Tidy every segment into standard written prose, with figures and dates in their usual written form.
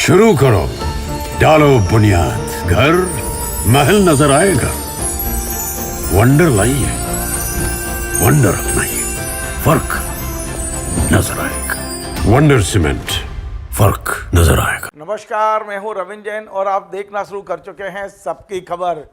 शुरू करो, डालो बुनियाद, घर महल नजर आएगा। वंडर लाइए, वंडर अपनाइए, फर्क नजर आएगा। वंडर सीमेंट, फर्क नजर आएगा। नमस्कार, मैं हूं रविंद्र जैन और आप देखना शुरू कर चुके हैं सबकी खबर।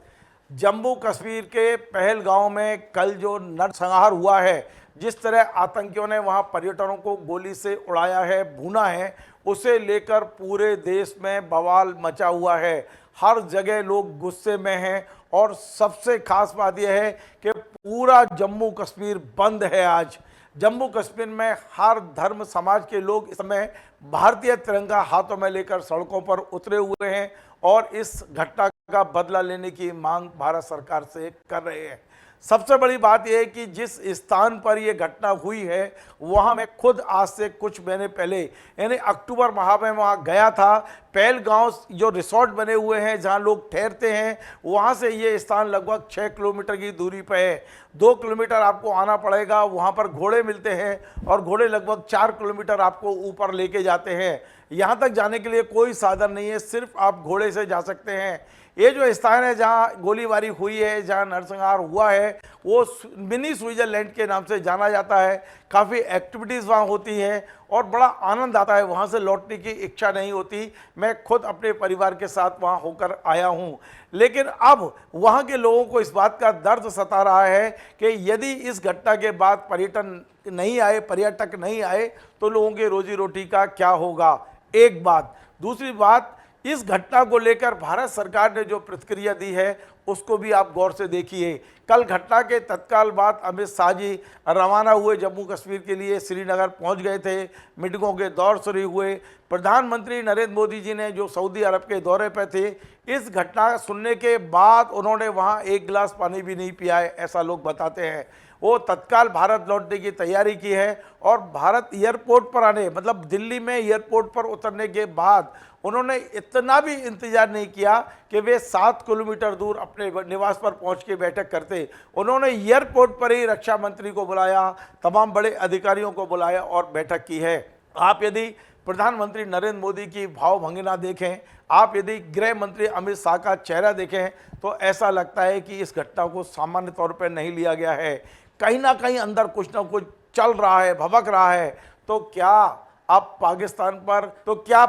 जम्मू कश्मीर के पहलगांव में कल जो नरसंहार हुआ है, जिस तरह आतंकियों ने वहां पर्यटकों को गोली से उड़ाया है, भूना है, उसे लेकर पूरे देश में बवाल मचा हुआ है। हर जगह लोग गुस्से में हैं और सबसे खास बात यह है कि पूरा जम्मू कश्मीर बंद है। आज जम्मू कश्मीर में हर धर्म समाज के लोग इस समय भारतीय तिरंगा हाथों में लेकर सड़कों पर उतरे हुए हैं और इस घटना का बदला लेने की मांग भारत सरकार से कर रहे हैं। सबसे बड़ी बात यह है कि जिस स्थान पर यह घटना हुई है वहां मैं खुद आज से कुछ महीने पहले यानी अक्टूबर माह में वहां गया था। पहलगांव जो रिसोर्ट बने हुए हैं जहां लोग ठहरते हैं, वहां से ये स्थान लगभग 6 किलोमीटर की दूरी पर है। 2 किलोमीटर आपको आना पड़ेगा, वहां पर घोड़े मिलते हैं और घोड़े लगभग 4 किलोमीटर आपको ऊपर लेके जाते हैं। यहाँ तक जाने के लिए कोई साधन नहीं है, सिर्फ आप घोड़े से जा सकते हैं। ये जो स्थान है जहाँ गोलीबारी हुई है, जहाँ नरसंहार हुआ है, वो मिनी स्विट्जरलैंड के नाम से जाना जाता है। काफ़ी एक्टिविटीज़ वहाँ होती हैं और बड़ा आनंद आता है, वहाँ से लौटने की इच्छा नहीं होती। मैं खुद अपने परिवार के साथ वहाँ होकर आया हूँ, लेकिन अब वहाँ के लोगों को इस बात का दर्द सता रहा है कि यदि इस घटना के बाद पर्यटक नहीं आए तो लोगों के रोजी रोटी का क्या होगा। एक बात, दूसरी बात, इस घटना को लेकर भारत सरकार ने जो प्रतिक्रिया दी है उसको भी आप गौर से देखिए। कल घटना के तत्काल बाद अमित शाह जी रवाना हुए, जम्मू कश्मीर के लिए श्रीनगर पहुंच गए थे। मीटिंगों के दौर शुरू हुए। प्रधानमंत्री नरेंद्र मोदी जी ने जो सऊदी अरब के दौरे पर थे, इस घटना सुनने के बाद उन्होंने वहां एक गिलास पानी भी नहीं पिया है, ऐसा लोग बताते हैं। वो तत्काल भारत लौटने की तैयारी की है और भारत एयरपोर्ट पर आने मतलब दिल्ली में एयरपोर्ट पर उतरने के बाद उन्होंने इतना भी इंतजार नहीं किया कि वे 7 किलोमीटर दूर अपने निवास पर पहुंच के बैठक करते। उन्होंने एयरपोर्ट पर ही रक्षा मंत्री को बुलाया, तमाम बड़े अधिकारियों को बुलाया और बैठक की है। आप यदि प्रधानमंत्री नरेंद्र मोदी की भावभंगिमा देखें, आप यदि गृह मंत्री अमित शाह का चेहरा देखें, तो ऐसा लगता है कि इस घटना को सामान्य तौर पर नहीं लिया गया है। कहीं ना कहीं अंदर कुछ ना कुछ चल रहा है, भभक रहा है। तो क्या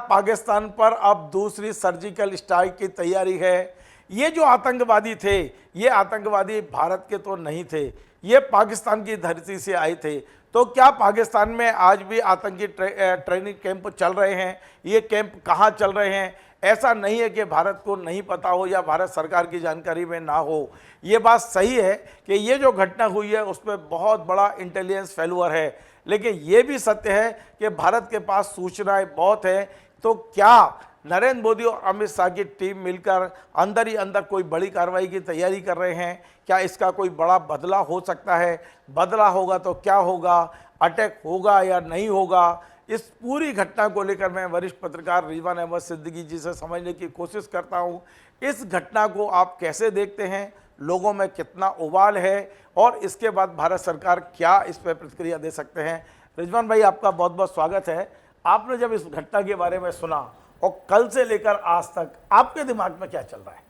पाकिस्तान पर अब दूसरी सर्जिकल स्ट्राइक की तैयारी है? ये जो आतंकवादी थे, ये आतंकवादी भारत के तो नहीं थे, ये पाकिस्तान की धरती से आए थे। तो क्या पाकिस्तान में आज भी आतंकी ट्रेनिंग कैंप चल रहे हैं? ये कैंप कहाँ चल रहे हैं? ऐसा नहीं है कि भारत को नहीं पता हो या भारत सरकार की जानकारी में ना हो। ये बात सही है कि ये जो घटना हुई है उसमें बहुत बड़ा इंटेलिजेंस फेल्यूर है, लेकिन ये भी सत्य है कि भारत के पास सूचनाएं बहुत है। तो क्या नरेंद्र मोदी और अमित शाह की टीम मिलकर अंदर ही अंदर कोई बड़ी कार्रवाई की तैयारी कर रहे हैं? क्या इसका कोई बड़ा बदला हो सकता है? बदला होगा तो क्या होगा? अटैक होगा या नहीं होगा? इस पूरी घटना को लेकर मैं वरिष्ठ पत्रकार रिजवान अहमद सिद्दीकी जी से समझने की कोशिश करता हूं। इस घटना को आप कैसे देखते हैं? लोगों में कितना उबाल है और इसके बाद भारत सरकार क्या इस पर प्रतिक्रिया दे सकते हैं? रिजवान भाई, आपका बहुत बहुत स्वागत है। आपने जब इस घटना के बारे में सुना और कल से लेकर आज तक आपके दिमाग में क्या चल रहा है?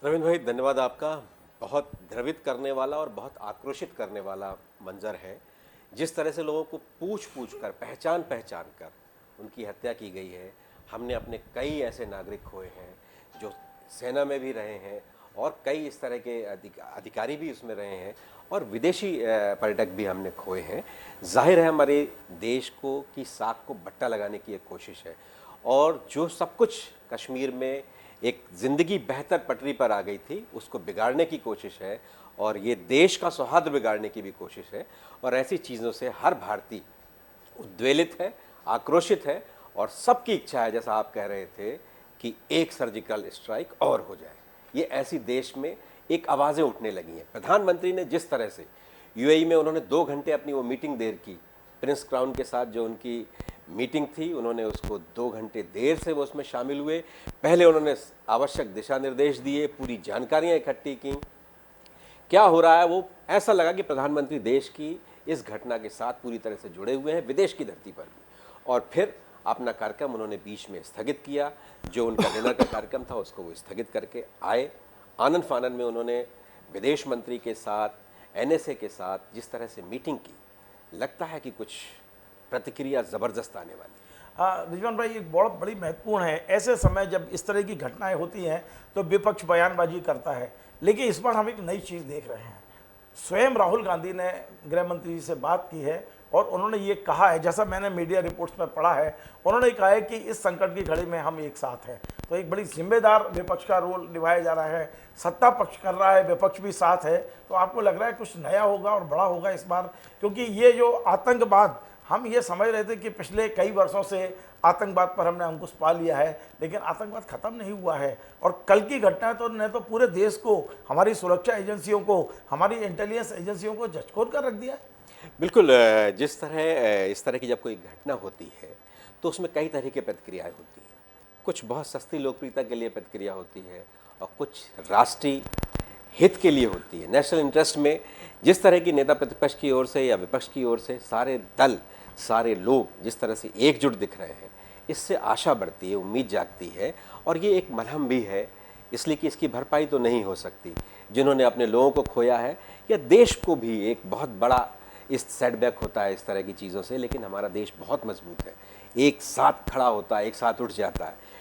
रविंद्र भाई, धन्यवाद आपका। बहुत द्रवित करने वाला और बहुत आक्रोशित करने वाला मंजर है। जिस तरह से लोगों को पूछ कर, पहचान कर उनकी हत्या की गई है। हमने अपने कई ऐसे नागरिक खोए हैं जो सेना में भी रहे हैं और कई इस तरह के अधिकारी भी उसमें रहे हैं और विदेशी पर्यटक भी हमने खोए हैं। जाहिर है हमारे देश को की साख को बट्टा लगाने की एक कोशिश है और जो सब कुछ कश्मीर में एक ज़िंदगी बेहतर पटरी पर आ गई थी उसको बिगाड़ने की कोशिश है और ये देश का सौहार्द बिगाड़ने की भी कोशिश है। और ऐसी चीज़ों से हर भारतीय उद्वेलित है, आक्रोशित है और सबकी इच्छा है, जैसा आप कह रहे थे, कि एक सर्जिकल स्ट्राइक और हो जाए। ये ऐसी देश में एक आवाज़ें उठने लगी हैं। प्रधानमंत्री ने जिस तरह से यूएई में उन्होंने 2 घंटे अपनी वो मीटिंग देर की, प्रिंस क्राउन के साथ जो उनकी मीटिंग थी, उन्होंने उसको 2 घंटे देर से वो उसमें शामिल हुए। पहले उन्होंने आवश्यक दिशा निर्देश दिए, पूरी जानकारियाँ इकट्ठी की, क्या हो रहा है। वो ऐसा लगा कि प्रधानमंत्री देश की इस घटना के साथ पूरी तरह से जुड़े हुए हैं, विदेश की धरती पर भी। और फिर अपना कार्यक्रम उन्होंने बीच में स्थगित किया। जो उनका डिनर का कार्यक्रम था उसको वो स्थगित करके आए। आनंद फानन में उन्होंने विदेश मंत्री के साथ, एनएसए के साथ जिस तरह से मीटिंग की, लगता है कि कुछ प्रतिक्रिया ज़बरदस्त आने वाली। हाँ रिजवान भाई, एक बहुत बड़ी महत्वपूर्ण है। ऐसे समय जब इस तरह की घटनाएं होती हैं तो विपक्ष बयानबाजी करता है, लेकिन इस बार हम एक नई चीज़ देख रहे हैं। स्वयं राहुल गांधी ने गृह मंत्री जी से बात की है और उन्होंने ये कहा है, जैसा मैंने मीडिया रिपोर्ट्स में पढ़ा है, उन्होंने कहा है कि इस संकट की घड़ी में हम एक साथ हैं। तो एक बड़ी जिम्मेदार विपक्ष का रोल निभाया जा रहा है। सत्ता पक्ष कर रहा है, विपक्ष भी साथ है। तो आपको लग रहा है कुछ नया होगा और बड़ा होगा इस बार? क्योंकि ये जो आतंकवाद, हम ये समझ रहे थे कि पिछले कई वर्षों से आतंकवाद पर हमने अंकुश पा लिया है, लेकिन आतंकवाद खत्म नहीं हुआ है। और कल की घटना तो ने तो पूरे देश को, हमारी सुरक्षा एजेंसियों को, हमारी इंटेलिजेंस एजेंसियों को झकझोर कर रख दिया है। बिल्कुल, जिस तरह इस तरह की जब कोई घटना होती है तो उसमें कई तरह की प्रतिक्रियाएं होती हैं। कुछ बहुत सस्ती लोकप्रियता के लिए प्रतिक्रिया होती है और कुछ राष्ट्रीय हित के लिए होती है। नेशनल इंटरेस्ट में जिस तरह की नेता प्रतिपक्ष की ओर से या विपक्ष की ओर से सारे दल, सारे लोग जिस तरह से एकजुट दिख रहे हैं, इससे आशा बढ़ती है, उम्मीद जागती है। और ये एक मलहम भी है, इसलिए कि इसकी भरपाई तो नहीं हो सकती। जिन्होंने अपने लोगों को खोया है, या देश को भी एक बहुत बड़ा इस सेटबैक होता है इस तरह की चीज़ों से, लेकिन हमारा देश बहुत मजबूत है, एक साथ खड़ा होता है, एक साथ उठ जाता है।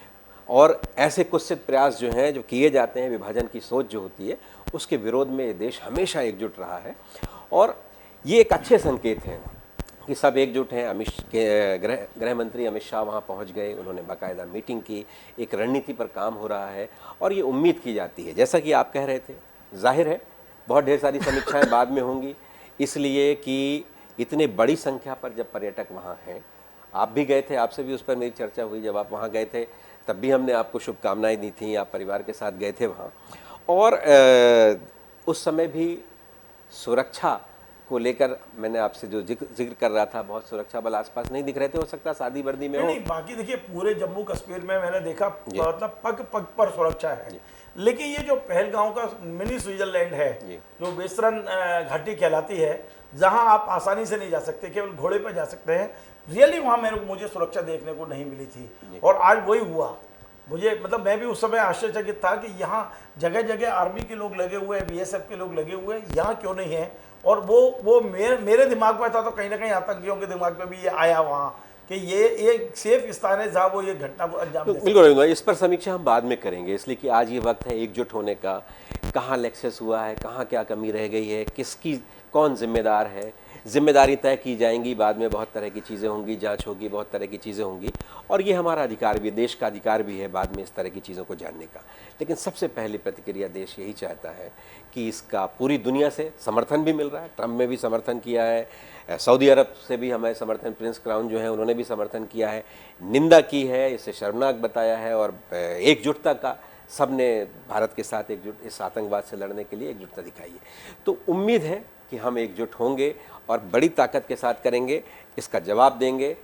और ऐसे कुत्सित प्रयास जो हैं, जो किए जाते हैं, विभाजन की सोच जो होती है, उसके विरोध में ये देश हमेशा एकजुट रहा है। और ये एक अच्छे संकेत हैं कि सब एकजुट हैं। गृह मंत्री अमित शाह वहाँ पहुँच गए, उन्होंने बाकायदा मीटिंग की, एक रणनीति पर काम हो रहा है। और ये उम्मीद की जाती है, जैसा कि आप कह रहे थे, जाहिर है बहुत ढेर सारी समीक्षाएं बाद में होंगी, इसलिए कि इतने बड़ी संख्या पर जब पर्यटक वहाँ हैं, आप भी गए थे, आपसे भी उस पर मेरी चर्चा हुई, जब आप वहाँ गए थे तब भी हमने आपको शुभकामनाएं दी थी, आप परिवार के साथ गए थे वहाँ। और उस समय भी सुरक्षा को लेकर मैंने आपसे जो जिक्र कर रहा था, बहुत सुरक्षा बल आसपास नहीं दिख रहे थे, हो सकता है शादी वर्दी में हो। नहीं, बाकी देखिए पूरे जम्मू कश्मीर में मैंने देखा मतलब पग पग पर सुरक्षा है। लेकिन ये जो पहलगांव का मिनी स्विट्जरलैंड है, जो बेसरन घाटी कहलाती है, जहां आप आसानी से नहीं जा सकते, केवल घोड़े पर जा सकते हैं, रियली वहां मुझे सुरक्षा देखने को नहीं मिली थी। और आज वही हुआ। मुझे मतलब मैं भी उस समय आश्चर्यचकित था कि यहाँ जगह जगह आर्मी के लोग लगे हुए हैं, बीएसएफ के लोग लगे हुए हैं, यहाँ क्यों नहीं है? और वो मेरे दिमाग में था, तो कहीं ना कहीं आतंकियों के दिमाग में भी ये आया वहाँ कि ये एक सेफ स्थान है जहाँ वो ये घटना को अंजाम दे सकते हैं। बिल्कुल, इस पर समीक्षा हम बाद में करेंगे, इसलिए कि आज ये वक्त है एकजुट होने का। कहाँ लैक्सेस हुआ है, कहाँ क्या कमी रह गई है, किसकी कौन जिम्मेदार है, जिम्मेदारी तय की जाएंगी। बाद में बहुत तरह की चीज़ें होंगी, जांच होगी, बहुत तरह की चीज़ें होंगी। और ये हमारा अधिकार भी, देश का अधिकार भी है बाद में इस तरह की चीज़ों को जानने का। लेकिन सबसे पहली प्रतिक्रिया देश यही चाहता है कि इसका पूरी दुनिया से समर्थन भी मिल रहा है। ट्रंप ने भी समर्थन किया है, सऊदी अरब से भी हमें समर्थन, प्रिंस क्राउन जो है उन्होंने भी समर्थन किया है, निंदा की है, इसे शर्मनाक बताया है। और एकजुटता का सबने भारत के साथ एकजुट इस आतंकवाद से लड़ने के लिए एकजुटता दिखाई है। तो उम्मीद है कि हम एकजुट होंगे और बड़ी ताकत के साथ करेंगे, इसका जवाब देंगे।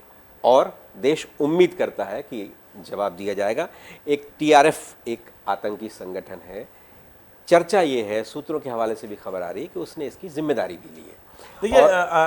और देश उम्मीद करता है कि जवाब दिया जाएगा। एक टीआरएफ एक आतंकी संगठन है, चर्चा ये है, सूत्रों के हवाले से भी खबर आ रही है कि उसने इसकी जिम्मेदारी भी ली है। देखिए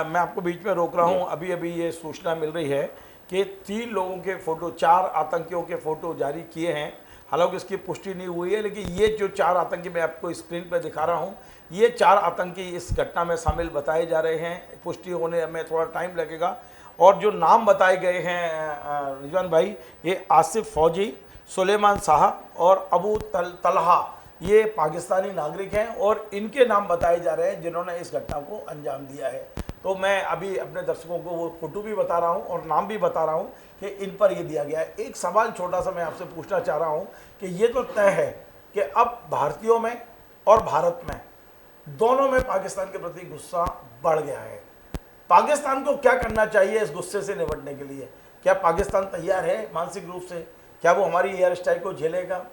मैं आपको बीच में रोक रहा हूँ, अभी अभी ये सूचना मिल रही है कि 3 लोगों के फोटो, 4 आतंकियों के फोटो जारी किए हैं। हालांकि इसकी पुष्टि नहीं हुई है, लेकिन ये जो 4 आतंकी मैं आपको स्क्रीन पर दिखा रहा हूँ, ये 4 आतंकी इस घटना में शामिल बताए जा रहे हैं। पुष्टि होने में थोड़ा टाइम लगेगा। और जो नाम बताए गए हैं रिजवान भाई, ये आसिफ फौजी, सुलेमान शाह और अबू तलहा, ये पाकिस्तानी नागरिक हैं और इनके नाम बताए जा रहे हैं जिन्होंने इस घटना को अंजाम दिया है। तो मैं अभी अपने दर्शकों को वो फोटो भी बता रहा हूँ और नाम भी बता रहा हूँ कि इन पर ये दिया गया है। एक सवाल छोटा सा मैं आपसे पूछना चाह रहा हूँ कि ये तो तय है कि अब भारतीयों में और भारत में दोनों में पाकिस्तान के प्रति गुस्सा बढ़ गया है। पाकिस्तान को क्या करना चाहिए इस गुस्से से निपटने के लिए? क्या पाकिस्तान तैयार है मानसिक रूप से? क्या वो हमारी एयर स्ट्राइक को झेलेगा,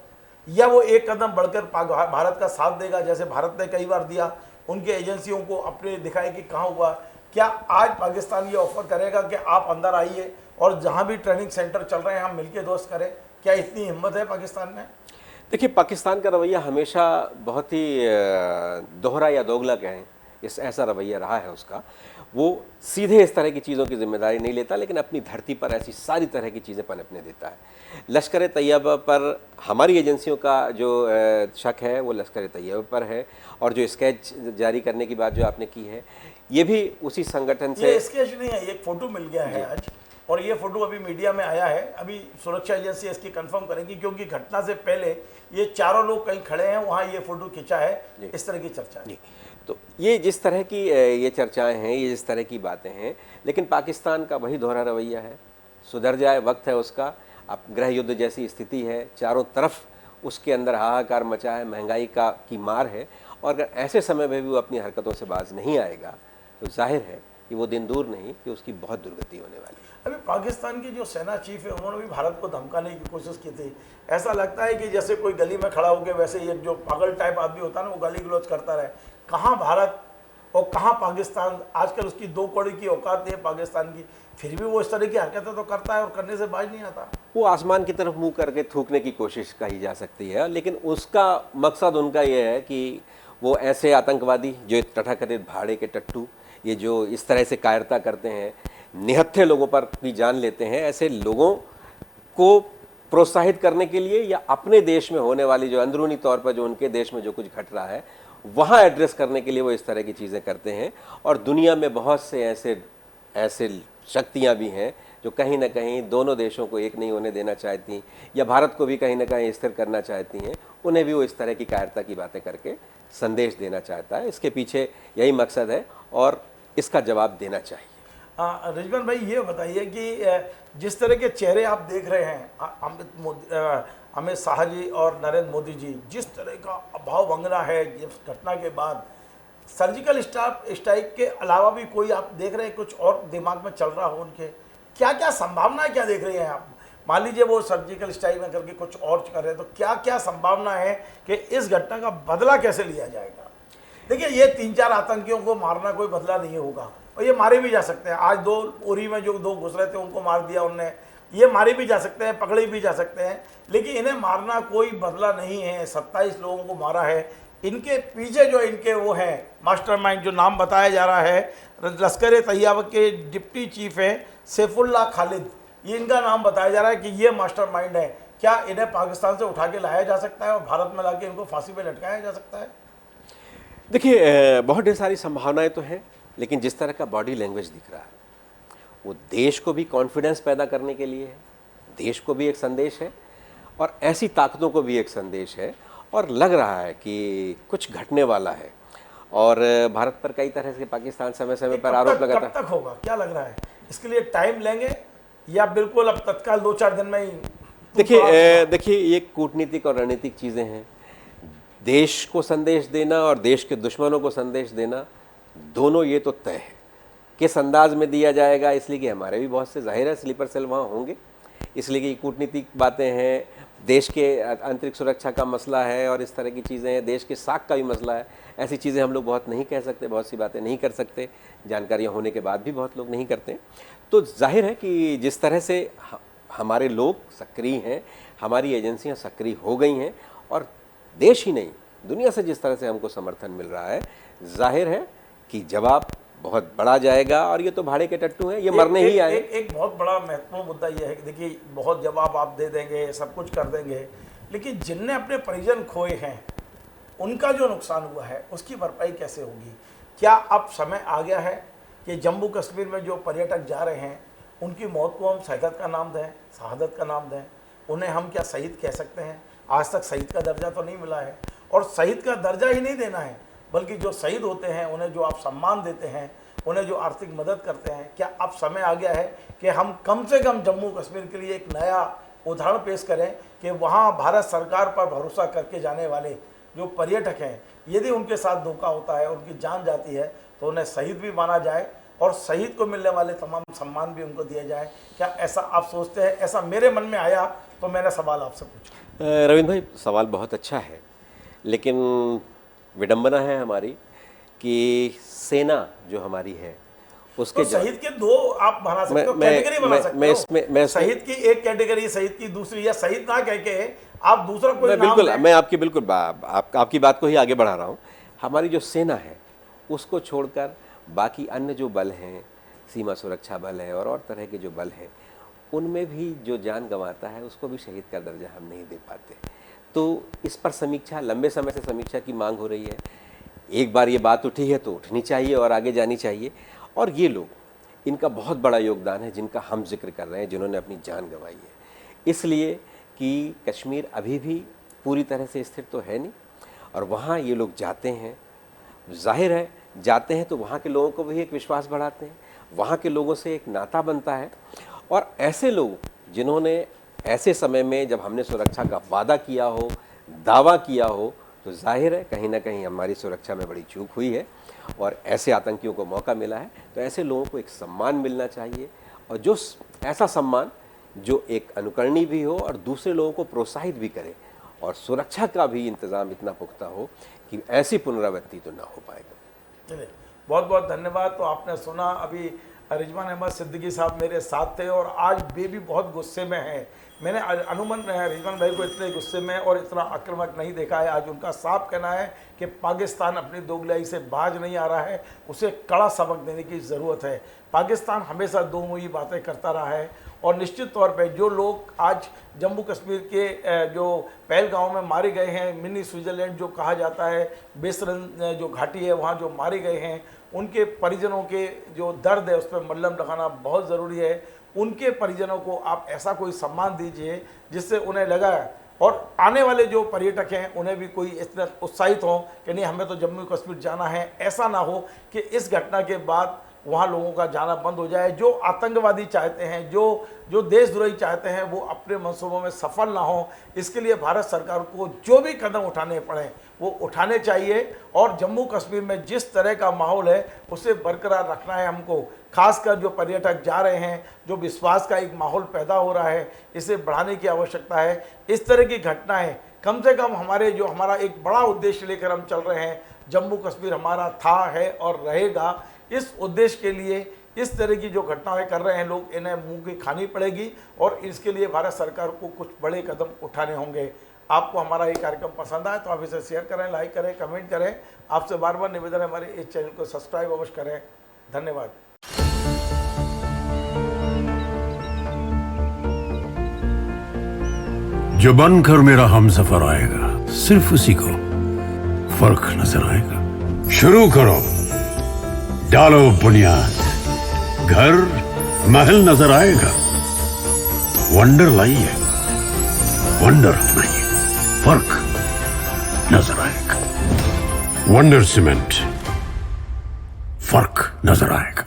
या वो एक कदम बढ़कर भारत का साथ देगा, जैसे भारत ने कई बार दिया, उनके एजेंसियों को अपने दिखाए कि कहाँ हुआ? क्या आज पाकिस्तान ये ऑफर करेगा कि आप अंदर आइए और जहाँ भी ट्रेनिंग सेंटर चल रहे हैं हम मिलकर दोस्त करें? क्या इतनी हिम्मत है पाकिस्तान में? देखिए, पाकिस्तान का रवैया हमेशा बहुत ही दोहरा या दोगला कहें, इस ऐसा रवैया रहा है उसका, वो सीधे इस तरह की चीज़ों की जिम्मेदारी नहीं लेता, लेकिन अपनी धरती पर ऐसी सारी तरह की चीज़ें पनपने देता है। लश्कर तैयबा पर हमारी एजेंसियों का जो शक है वो लश्कर तैयबा पर है, और जो स्केच जारी करने की बात जो आपने की है ये भी उसी संगठन से। ये स्केच नहीं है, ये एक फोटो मिल गया है आज, और ये फोटो अभी मीडिया में आया है। अभी सुरक्षा एजेंसी इसकी कंफर्म करेंगी, क्योंकि घटना से पहले ये चारों लोग कहीं खड़े हैं, वहाँ ये फोटो खींचा है, इस तरह की चर्चा है। तो ये जिस तरह की ये चर्चाएं हैं, ये जिस तरह की बातें हैं, लेकिन पाकिस्तान का वही दोहरा रवैया है। सुधर जाए, वक्त है उसका। अब गृह युद्ध जैसी स्थिति है, चारों तरफ उसके अंदर हाहाकार मचा है, महंगाई की मार है, और अगर ऐसे समय में भी वो अपनी हरकतों से बाज नहीं आएगा तो जाहिर है कि वो दिन दूर नहीं कि उसकी बहुत दुर्गति होने वाली है। अभी पाकिस्तान की जो सेना चीफ है, उन्होंने भी भारत को धमकाने की कोशिश की थी। ऐसा लगता है कि जैसे कोई गली में खड़ा होकर वैसे एक जो पागल टाइप आदमी होता है ना, वो गाली गलौज करता रहे। कहाँ भारत और कहाँ पाकिस्तान? आजकल उसकी 2 कौड़ी की औकात है पाकिस्तान की, फिर भी वो इस तरह की हरकतें तो करता है और करने से बाज नहीं आता। वो आसमान की तरफ मुंह करके थूकने की कोशिश कही जा सकती है, लेकिन उसका मकसद उनका ये है कि वो ऐसे आतंकवादी जो तथाकथित भाड़े के टट्टू, ये जो इस तरह से कायरता करते हैं, निहत्थे लोगों पर भी जान लेते हैं, ऐसे लोगों को प्रोत्साहित करने के लिए या अपने देश में होने वाली जो अंदरूनी तौर पर जो उनके देश में जो कुछ घट रहा है वहाँ एड्रेस करने के लिए वो इस तरह की चीज़ें करते हैं। और दुनिया में बहुत से ऐसे शक्तियाँ भी हैं जो कहीं ना कहीं दोनों देशों को एक नहीं होने देना चाहती, या भारत को भी कहीं ना कहीं स्थिर करना चाहती हैं। उन्हें भी वो इस तरह की कायरता की बातें करके संदेश देना चाहता है। इसके पीछे यही मकसद है और इसका जवाब देना चाहिए। रिजवान भाई, ये बताइए कि जिस तरह के चेहरे आप देख रहे हैं, अमित शाह जी और नरेंद्र मोदी जी, जिस तरह का भाव भंगना है इस घटना के बाद, सर्जिकल स्ट्राइक के अलावा भी कोई आप देख रहे हैं कुछ और दिमाग में चल रहा हो उनके? क्या क्या संभावनाएं क्या देख रहे हैं आप? मान लीजिए वो सर्जिकल स्ट्राइक में करके कुछ और कर रहे हैं, तो क्या क्या संभावना है कि इस घटना का बदला कैसे लिया जाएगा? देखिए, ये 3-4 आतंकियों को मारना कोई बदला नहीं होगा, और ये मारे भी जा सकते हैं। आज 2 उरी में जो 2 घुस रहे थे उनको मार दिया उनने, ये मारे भी जा सकते हैं, पकड़े भी जा सकते हैं, लेकिन इन्हें मारना कोई बदला नहीं है। 27 लोगों को मारा है। इनके पीछे जो इनके वो हैं मास्टरमाइंड, जो नाम बताया जा रहा है, लश्कर तैयबा के डिप्टी चीफ हैं सैफुल्लाह खालिद, ये इनका नाम बताया जा रहा है कि ये मास्टरमाइंड है। क्या इन्हें पाकिस्तान से उठा के लाया जा सकता है और भारत में लाके इनको फांसी पे लटकाया जा सकता है? देखिए, बहुत ढेर सारी संभावनाएं तो हैं, लेकिन जिस तरह का बॉडी लैंग्वेज दिख रहा है वो देश को भी कॉन्फिडेंस पैदा करने के लिए है, देश को भी एक संदेश है और ऐसी ताकतों को भी एक संदेश है, और लग रहा है कि कुछ घटने वाला है। और भारत पर कई तरह से पाकिस्तान समय समय पर आरोप लगाता है। कब तक होगा, क्या लग रहा है? इसके लिए टाइम लेंगे या बिल्कुल अब तत्काल 2-4 दिन में ही? देखिए ये कूटनीतिक और रणनीतिक चीज़ें हैं। देश को संदेश देना और देश के दुश्मनों को संदेश देना, दोनों ये तो तय है। किस अंदाज में दिया जाएगा, इसलिए कि हमारे भी बहुत से जाहिर है स्लीपर सेल वहाँ होंगे, इसलिए कि कूटनीतिक बातें हैं, देश के आंतरिक सुरक्षा का मसला है और इस तरह की चीज़ें हैं, देश के साख का भी मसला है। ऐसी चीज़ें हम लोग बहुत नहीं कह सकते, बहुत सी बातें नहीं कर सकते, जानकारियाँ होने के बाद भी बहुत लोग नहीं करते। तो जाहिर है कि जिस तरह से हमारे लोग सक्रिय हैं, हमारी एजेंसियाँ सक्रिय हो गई हैं, और देश ही नहीं दुनिया से जिस तरह से हमको समर्थन मिल रहा है, जाहिर है कि जवाब बहुत बड़ा जाएगा। और ये तो भाड़े के टट्टू हैं, ये मरने ही आए। एक बहुत बड़ा महत्वपूर्ण मुद्दा ये है कि देखिए, बहुत जवाब आप दे देंगे, सब कुछ कर देंगे, लेकिन जिनने अपने परिजन खोए हैं उनका जो नुकसान हुआ है उसकी भरपाई कैसे होगी? क्या अब समय आ गया है कि जम्मू कश्मीर में जो पर्यटक जा रहे हैं उनकी मौत को हम शहादत का नाम दें, शहादत का नाम दें? उन्हें हम क्या शहीद कह सकते हैं? आज तक शहीद का दर्जा तो नहीं मिला है, और शहीद का दर्जा ही नहीं देना है, बल्कि जो शहीद होते हैं उन्हें जो आप सम्मान देते हैं, उन्हें जो आर्थिक मदद करते हैं, क्या अब समय आ गया है कि हम कम से कम जम्मू कश्मीर के लिए एक नया उदाहरण पेश करें कि वहाँ भारत सरकार पर भरोसा करके जाने वाले जो पर्यटक हैं, यदि उनके साथ धोखा होता है, उनकी जान जाती है, तो उन्हें शहीद भी माना जाए और शहीद को मिलने वाले तमाम सम्मान भी उनको दिए जाए? क्या ऐसा आप सोचते हैं? ऐसा मेरे मन में आया तो मैंने सवाल आपसे पूछा। रविंद्र भाई, सवाल बहुत अच्छा है, लेकिन विडंबना है हमारी कि सेना जो हमारी है उसके तो शहीद के 2 आप बना सकते हो, कैटेगरी बना सकते हो। मैं शहीद की एक कैटेगरी, शहीद की दूसरी, या शहीद ना कह के आप दूसरा कोई नाम बिल्कुल दें। मैं आपकी बिल्कुल आपकी बात को ही आगे बढ़ा रहा हूँ। हमारी जो सेना है उसको छोड़कर बाकी अन्य जो बल हैं, सीमा सुरक्षा बल है और तरह के जो बल हैं, उनमें भी जो जान गंवाता है उसको भी शहीद का दर्जा हम नहीं दे पाते। तो इस पर समीक्षा, लंबे समय से समीक्षा की मांग हो रही है। एक बार ये बात उठी है तो उठनी चाहिए और आगे जानी चाहिए। और ये लोग, इनका बहुत बड़ा योगदान है जिनका हम जिक्र कर रहे हैं, जिन्होंने अपनी जान गंवाई है। इसलिए कि कश्मीर अभी भी पूरी तरह से स्थिर तो है नहीं, और वहाँ ये लोग जाते हैं, जाहिर है जाते हैं तो वहाँ के लोगों को भी एक विश्वास बढ़ाते हैं, वहाँ के लोगों से एक नाता बनता है। और ऐसे लोग जिन्होंने ऐसे समय में जब हमने सुरक्षा का वादा किया हो, दावा किया हो, तो जाहिर है कहीं ना कहीं हमारी सुरक्षा में बड़ी चूक हुई है और ऐसे आतंकियों को मौका मिला है। तो ऐसे लोगों को एक सम्मान मिलना चाहिए, और जो ऐसा सम्मान जो एक अनुकरणीय भी हो और दूसरे लोगों को प्रोत्साहित भी करे, और सुरक्षा का भी इंतज़ाम इतना पुख्ता हो कि ऐसी पुनरावृत्ति तो ना हो पाएगा। चलिए, बहुत बहुत धन्यवाद। तो आपने सुना, अभी रिजवान अहमद सिद्दीकी साहब मेरे साथ थे और आज वे भी बहुत गुस्से में हैं। मैंने अमूमन रिजवान भाई को इतने गुस्से में और इतना आक्रामक नहीं देखा है। आज उनका साफ कहना है कि पाकिस्तान अपनी दोगलाई से बाज नहीं आ रहा है, उसे कड़ा सबक देने की ज़रूरत है। पाकिस्तान हमेशा दो मुही बातें करता रहा है, और निश्चित तौर पे जो लोग आज जम्मू कश्मीर के जो पहलगांव में मारे गए हैं, मिनी स्विट्ज़रलैंड जो कहा जाता है, बेसरन जो घाटी है वहाँ जो मारे गए हैं, उनके परिजनों के जो दर्द है उस पर मल्लम लगाना बहुत ज़रूरी है। उनके परिजनों को आप ऐसा कोई सम्मान दीजिए जिससे उन्हें लगा, और आने वाले जो पर्यटक हैं उन्हें भी कोई इतना उत्साहित हो कि नहीं हमें तो जम्मू कश्मीर जाना है। ऐसा ना हो कि इस घटना के बाद वहाँ लोगों का जाना बंद हो जाए। जो आतंकवादी चाहते हैं, जो देशद्रोही चाहते हैं, वो अपने मंसूबों में सफल ना हो। इसके लिए भारत सरकार को जो भी कदम उठाने पड़े वो उठाने चाहिए, और जम्मू कश्मीर में जिस तरह का माहौल है उसे बरकरार रखना है हमको। खासकर जो पर्यटक जा रहे हैं, जो विश्वास का एक माहौल पैदा हो रहा है, इसे बढ़ाने की आवश्यकता है। इस तरह की घटनाएं कम से कम हमारा एक बड़ा उद्देश्य लेकर हम चल रहे हैं, जम्मू कश्मीर हमारा था, है और रहेगा। इस उद्देश्य के लिए इस तरह की जो घटनाएं कर रहे हैं लोग, इन्हें मुंह की खानी पड़ेगी, और इसके लिए भारत सरकार को कुछ बड़े कदम उठाने होंगे। आपको हमारा ये कार्यक्रम पसंद आए तो आप इसे शेयर करें, लाइक करें, कमेंट करें। आपसे बार बार निवेदन है हमारे इस चैनल को सब्सक्राइब अवश्य करें। धन्यवाद। जो बनकर मेरा हमसफर आएगा, सिर्फ उसी को फर्क नजर आएगा। शुरू करो, डालो बुनियाद, घर महल नजर आएगा। वंडर लाइए, वंडर अपनाइए, फर्क नजर आएगा। वंडर सीमेंट, फर्क नजर आएगा।